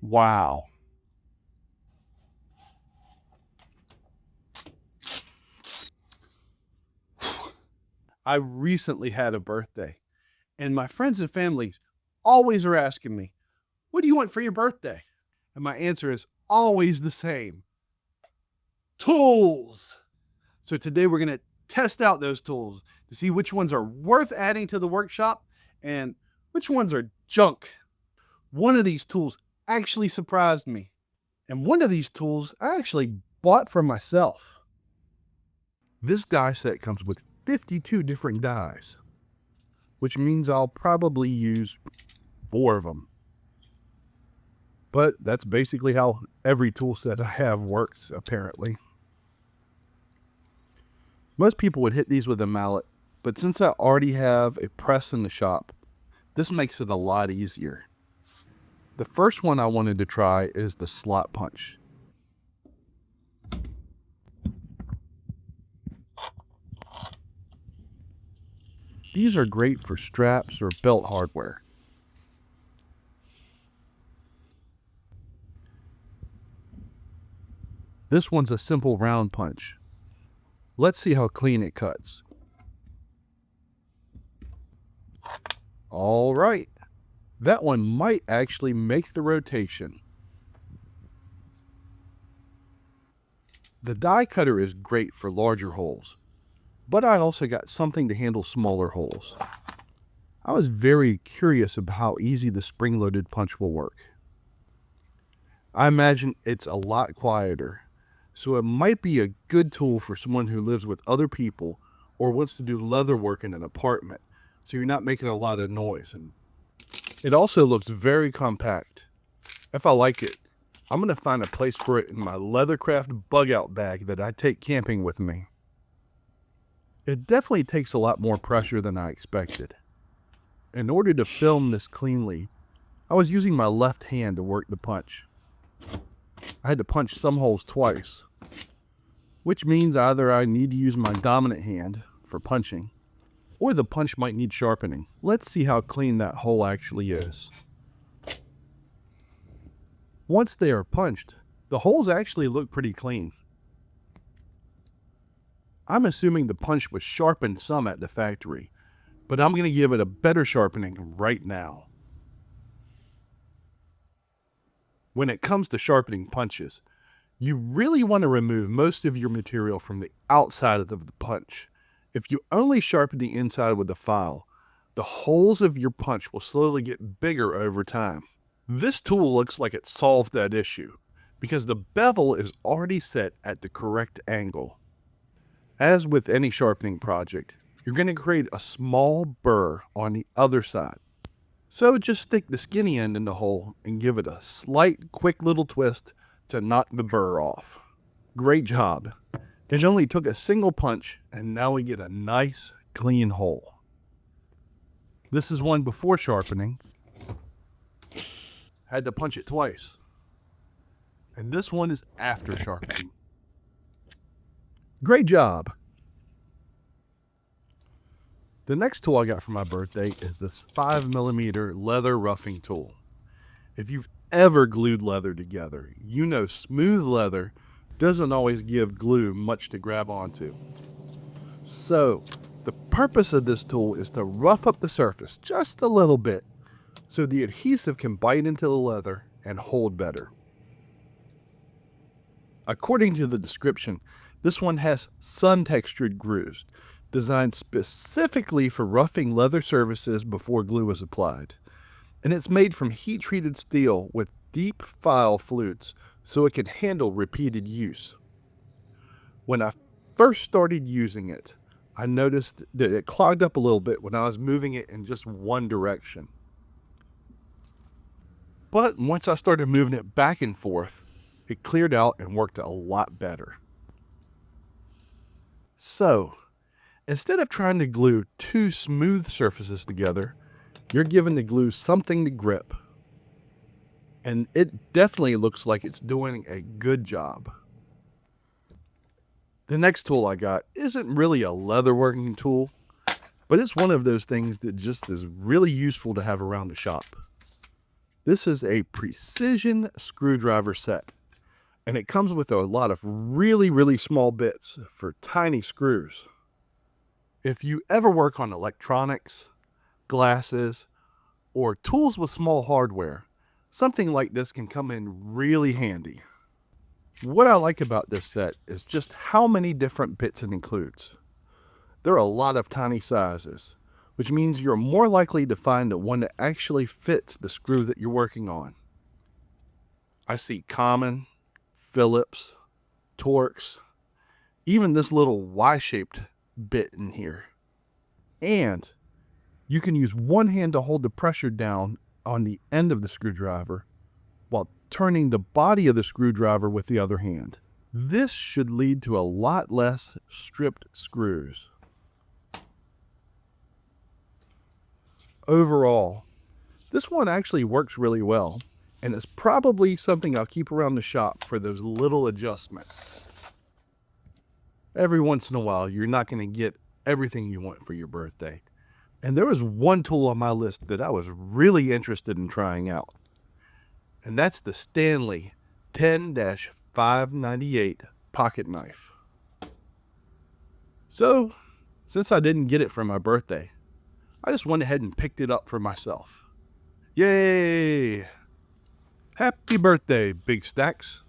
Wow. I recently had a birthday, and my friends and family always are asking me, "What do you want for your birthday?" And my answer is always the same: tools. So today we're going to test out those tools to see which ones are worth adding to the workshop and which ones are junk. One of these tools actually surprised me, and one of these tools I actually bought for myself. This die set comes with 52 different dies, Which means I'll probably use 4 of them. But that's basically how every tool set I have works, apparently. Most people would hit these with a mallet, but since I already have a press in the shop, this makes it a lot easier. The first one I wanted to try is the slot punch. These are great for straps or belt hardware. This one's a simple round punch. Let's see how clean it cuts. All right, that one might actually make the rotation. The die cutter is great for larger holes, but I also got something to handle smaller holes. I was very curious about how easy the spring-loaded punch will work. I imagine it's a lot quieter, so it might be a good tool for someone who lives with other people or wants to do leather work in an apartment, so you're not making a lot of noise. And it also looks very compact. If I like it, I'm going to find a place for it in my Leathercraft bug-out bag that I take camping with me. It definitely takes a lot more pressure than I expected. In order to film this cleanly, I was using my left hand to work the punch. I had to punch some holes twice, which means either I need to use my dominant hand for punching, or the punch might need sharpening. Let's see how clean that hole actually is. Once they are punched, the holes actually look pretty clean. I'm assuming the punch was sharpened some at the factory, but I'm going to give it a better sharpening right now. When it comes to sharpening punches, you really want to remove most of your material from the outside of the punch. If you only sharpen the inside with a file, the holes of your punch will slowly get bigger over time. This tool looks like it solved that issue because the bevel is already set at the correct angle. As with any sharpening project, you're going to create a small burr on the other side. So just stick the skinny end in the hole and give it a slight, quick little twist to knock the burr off. Great job. It only took a single punch and now we get a nice, clean hole. This is one before sharpening. Had to punch it twice. And this one is after sharpening. Great job. The next tool I got for my birthday is this 5mm leather roughing tool. If you've ever glued leather together, you know smooth leather doesn't always give glue much to grab onto. So, the purpose of this tool is to rough up the surface just a little bit so the adhesive can bite into the leather and hold better. According to the description, this one has sun-textured grooves, designed specifically for roughing leather surfaces before glue is applied. And it's made from heat-treated steel with deep file flutes so it can handle repeated use. When I first started using it, I noticed that it clogged up a little bit when I was moving it in just one direction. But once I started moving it back and forth, it cleared out and worked a lot better. So, instead of trying to glue two smooth surfaces together, you're given the glue something to grip. And it definitely looks like it's doing a good job. The next tool I got isn't really a leatherworking tool, but it's one of those things that just is really useful to have around the shop. This is a precision screwdriver set, and it comes with a lot of really small bits for tiny screws. If you ever work on electronics, glasses, or tools with small hardware, something like this can come in really handy. What I like about this set is just how many different bits it includes. There are a lot of tiny sizes, which means you're more likely to find the one that actually fits the screw that you're working on. I see common, Phillips, Torx, even this little Y-shaped bit in here. And you can use one hand to hold the pressure down on the end of the screwdriver while turning the body of the screwdriver with the other hand. This should lead to a lot less stripped screws. Overall, this one actually works really well, and it's probably something I'll keep around the shop for those little adjustments. Every once in a while, you're not going to get everything you want for your birthday. And there was one tool on my list that I was really interested in trying out. And that's the Stanley 10-598 pocket knife. So, since I didn't get it for my birthday, I just went ahead and picked it up for myself. Yay! Happy birthday, Big Stacks.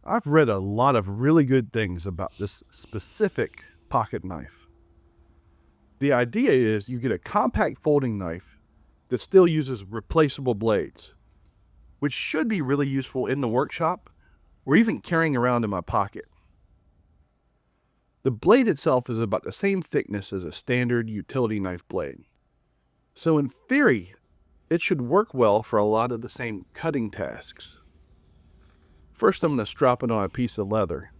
I've read a lot of really good things about this specific pocket knife. The idea is you get a compact folding knife that still uses replaceable blades, which should be really useful in the workshop or even carrying around in my pocket. The blade itself is about the same thickness as a standard utility knife blade. So in theory, it should work well for a lot of the same cutting tasks. First, I'm going to strap it on a piece of leather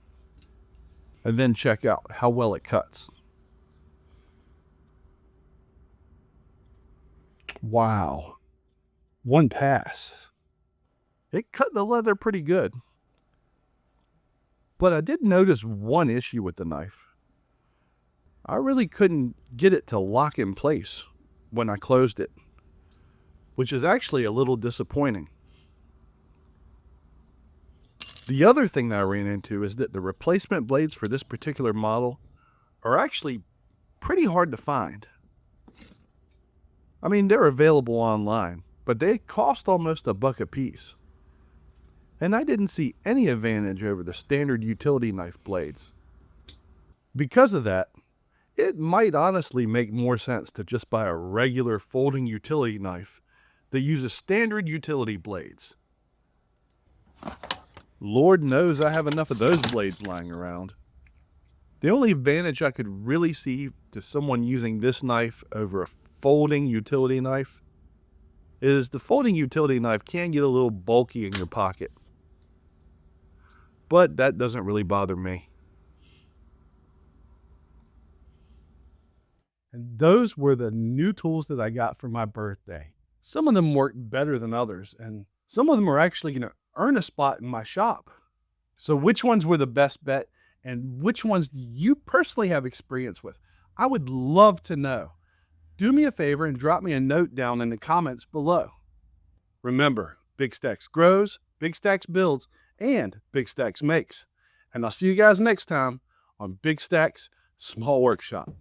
and then check out how well it cuts. Wow. One pass. It cut the leather pretty good. But I did notice one issue with the knife. I really couldn't get it to lock in place when I closed it, which is actually a little disappointing. The other thing that I ran into is that the replacement blades for this particular model are actually pretty hard to find. I mean, they're available online, but they cost almost $1 a piece. And I didn't see any advantage over the standard utility knife blades. Because of that, it might honestly make more sense to just buy a regular folding utility knife that uses standard utility blades. Lord knows I have enough of those blades lying around. The only advantage I could really see to someone using this knife over a folding utility knife is the folding utility knife can get a little bulky in your pocket. But that doesn't really bother me. And those were the new tools that I got for my birthday. Some of them worked better than others, and some of them are actually going to earn a spot in my shop. So which ones were the best bet, and which ones do you personally have experience with? I would love to know. Do me a favor and drop me a note down in the comments below. Remember, Big Stacks grows, Big Stacks builds, and Big Stacks makes. And I'll see you guys next time on Big Stacks Small Workshop.